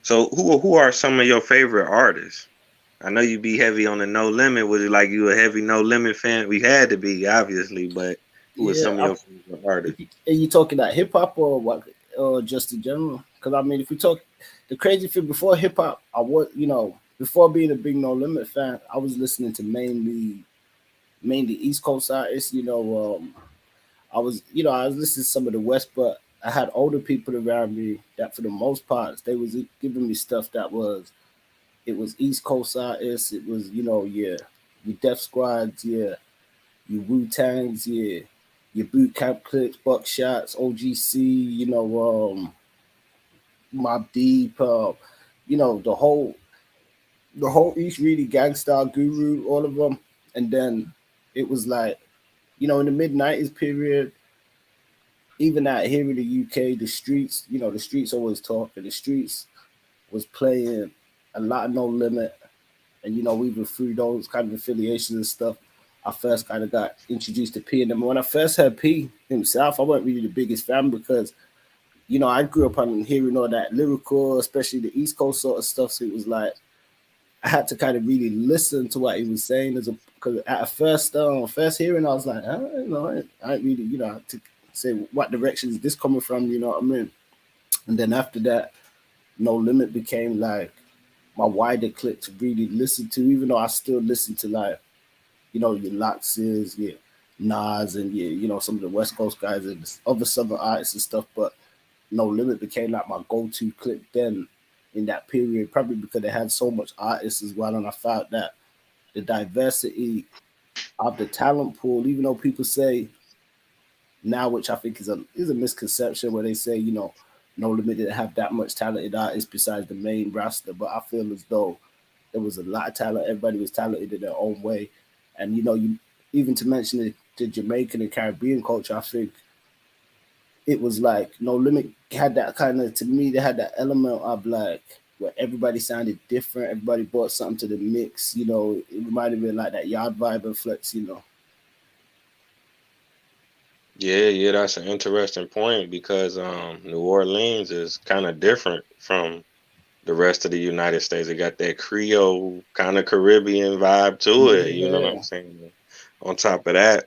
So who are some of your favorite artists? I know you be heavy on the No Limit. Was it like you a heavy No Limit fan? We had to be, obviously, but who are Yeah, some of your favorite artists? are you talking about hip hop or what, or just in general? Because I mean, if we talk, the crazy thing before hip hop, I was, before being a big No Limit fan, I was listening to mainly East Coast artists. I was listening to some of the West, but I had older people around me that, for the most part, they was giving me stuff that was, it was East Coast artists. It was, your Def Squads, yeah, your Wu Tangs, yeah, your Boot Camp Clicks, Buckshots, OGC, Mob Deep, the whole East really Gangstar Guru, all of them, and then it was like, in the mid '90s period, even out here in the UK, the streets, the streets always talk, and the streets was playing a lot of No Limit, and even through those kind of affiliations and stuff, I first kind of got introduced to P. And then when I first heard P himself, I wasn't really the biggest fan because I grew up on hearing all that lyrical, especially the East Coast sort of stuff. So it was like I had to kind of really listen to what he was saying, because at a first hearing, I was like, I ain't really, I had to say what direction is this coming from, you know what I mean? And then after that, No Limit became like my wider clip to really listen to, even though I still listen to, like, your Luxes, yeah, Nas, and yeah, some of the West Coast guys and other Southern artists and stuff. But No Limit became like my go-to clip then in that period, probably because they had so much artists as well, and I felt that the diversity of the talent pool, even though people say now, which I think is a misconception, where they say, No Limit didn't have that much talented artists besides the main roster, but I feel as though there was a lot of talent. Everybody was talented in their own way, and you even to mention the Jamaican and Caribbean culture, I think it was like No Limit had that kind of, to me, they had that element of like where everybody sounded different, everybody brought something to the mix. It reminded me of like that yard vibe and flex. Yeah, yeah, that's an interesting point because New Orleans is kind of different from the rest of the United States. It got that Creole kind of Caribbean vibe to it. You know what I'm Yeah, saying? On top of that,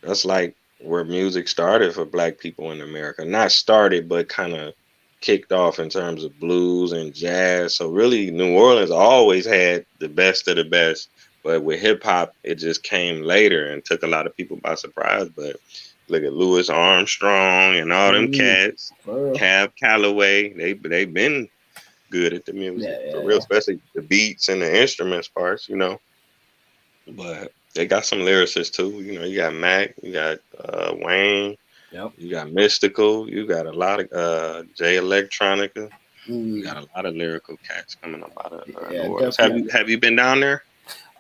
that's like where music started for Black people in America. Not started, but kind of kicked off in terms of blues and jazz. So really, New Orleans always had the best of the best. But with hip hop, it just came later and took a lot of people by surprise. But look at Louis Armstrong and all them mm, cats, for real. Cab Calloway. They been good at the Yeah, music for yeah, real, yeah. especially the beats and the instruments parts. But they got some lyricists too. You got Mac, you got Wayne, Yep. you got Mystical, you got a lot of Jay Electronica. You Mm, got a lot of lyrical cats coming up out of New yeah, Orleans. Have you definitely. have you been down there?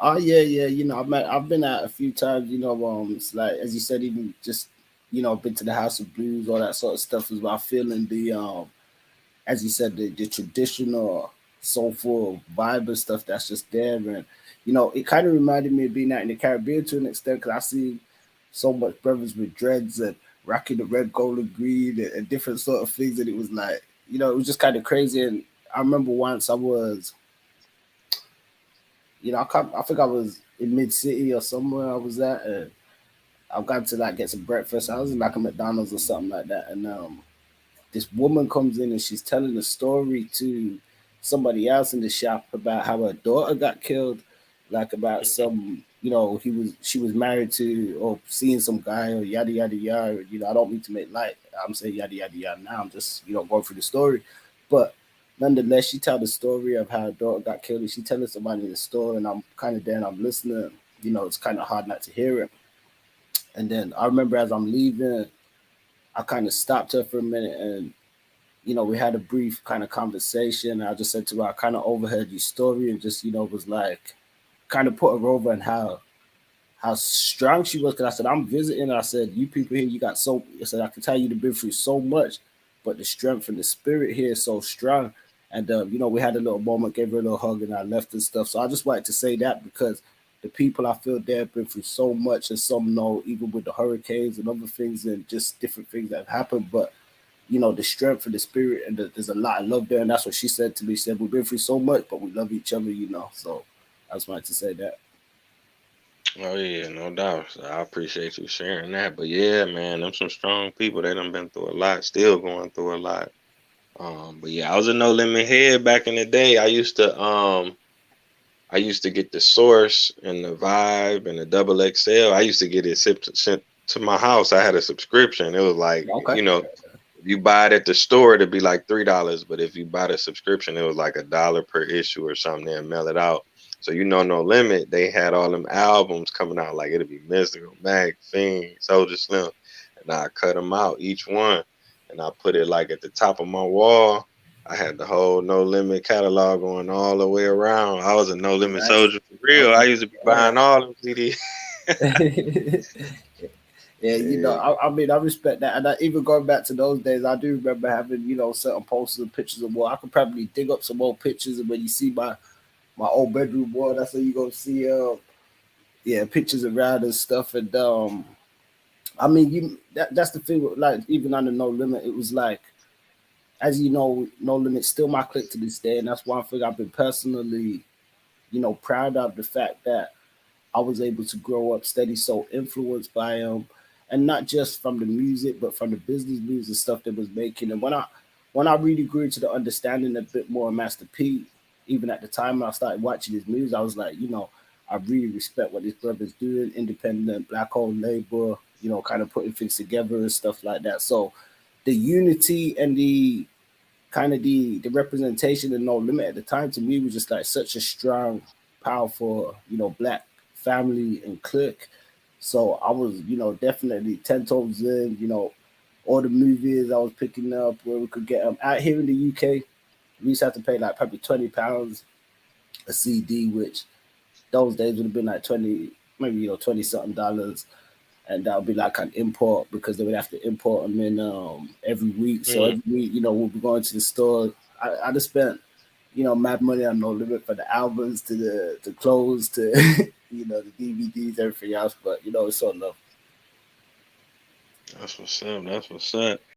Oh yeah, yeah. I've been out a few times. It's like, as you said, even just been to the House of Blues, all that sort of stuff as well. Feeling the as you said, the traditional soulful vibe and stuff that's just there, and it kind of reminded me of being out in the Caribbean to an extent, because I see so much brothers with dreads and rocking the red, gold, and green, and different sort of things, and it was like, it was just kind of crazy. And I remember once I was, I think I was in mid city or somewhere I was at, and I got to like get some breakfast. I was in like a McDonald's or something like that, and this woman comes in and she's telling a story to somebody else in the shop about how her daughter got killed, like about some, she was married to or seeing some guy or yada yada yada. I don't mean to make light. I'm saying yada yada yada now. I'm just going through the story, but nonetheless, she tell the story of how her daughter got killed, and she telling somebody in the store, and I'm kind of there and I'm listening. It's kind of hard not to hear it. And then I remember as I'm leaving, I kind of stopped her for a minute, and we had a brief kind of conversation. I just said to her, I kind of overheard your story, and just, was like, kind of put her over, and how strong she was. Because I said, I'm visiting. I said, you people here, you got so, I said, I can tell you to been through so much, but the strength and the spirit here is so strong. And, we had a little moment, gave her a little hug, and I left and stuff. So I just wanted to say that, because the people, I feel, they have been through so much, and some know, even with the hurricanes and other things and just different things that have happened. But the strength and the spirit, and there's a lot of love there. And that's what she said to me. She said, "We've been through so much, but we love each other." So I just wanted to say that. Oh yeah, no doubt. So I appreciate you sharing that. But yeah, man, them some strong people. They done been through a lot, still going through a lot. But yeah, I was a No Limit head back in the day. I used to get the Source and the Vibe and the Double XL. I used to get it sent to my house. I had a subscription. It was like, Okay. if you buy it at the store, it'd be like $3. But if you buy the subscription, it was like $1 per issue or something. They'd mail it out. So No Limit, they had all them albums coming out. Like it'd be Mystical, Mac, Fiend, Soldier Slim, and I cut them out each one, and I put it like at the top of my wall. I had the whole No Limit catalog going all the way around. I was a No Limit Nice. soldier for real. I Okay. used to be Yeah. buying all them CDs. Yeah, Yeah. I mean, I respect that, and even going back to those days, I do remember having certain posters and pictures of war. I could probably dig up some old pictures, and when you see my old bedroom wall, that's where you gonna see yeah, pictures around and stuff. And I mean, that's the thing. Like even under No Limit, it was like, as you know, No Limit still my clique to this day, and that's one thing I've been personally proud of, the fact that I was able to grow up steady, so influenced by and not just from the music, but from the business moves and stuff that was making. And when I really grew into the understanding a bit more of Master P, even at the time I started watching his moves, I was like, I really respect what this brother's doing, independent, black owned labor, kind of putting things together and stuff like that. So the unity and the representation of No Limit at the time to me was just like such a strong, powerful, black family and clique. So I was, definitely 10 toes in, all the movies I was picking up where we could get them out here in the UK. We used to have to pay like probably £20 a CD, which those days would have been like 20, maybe 20 something dollars, and that would be like an import because they would have to import them in every week. So Mm. every week, we'll be going to the store. I just spent mad money on No Limit for the albums to the clothes to the DVDs, everything else. But it's all love. That's what's up. That's what's up.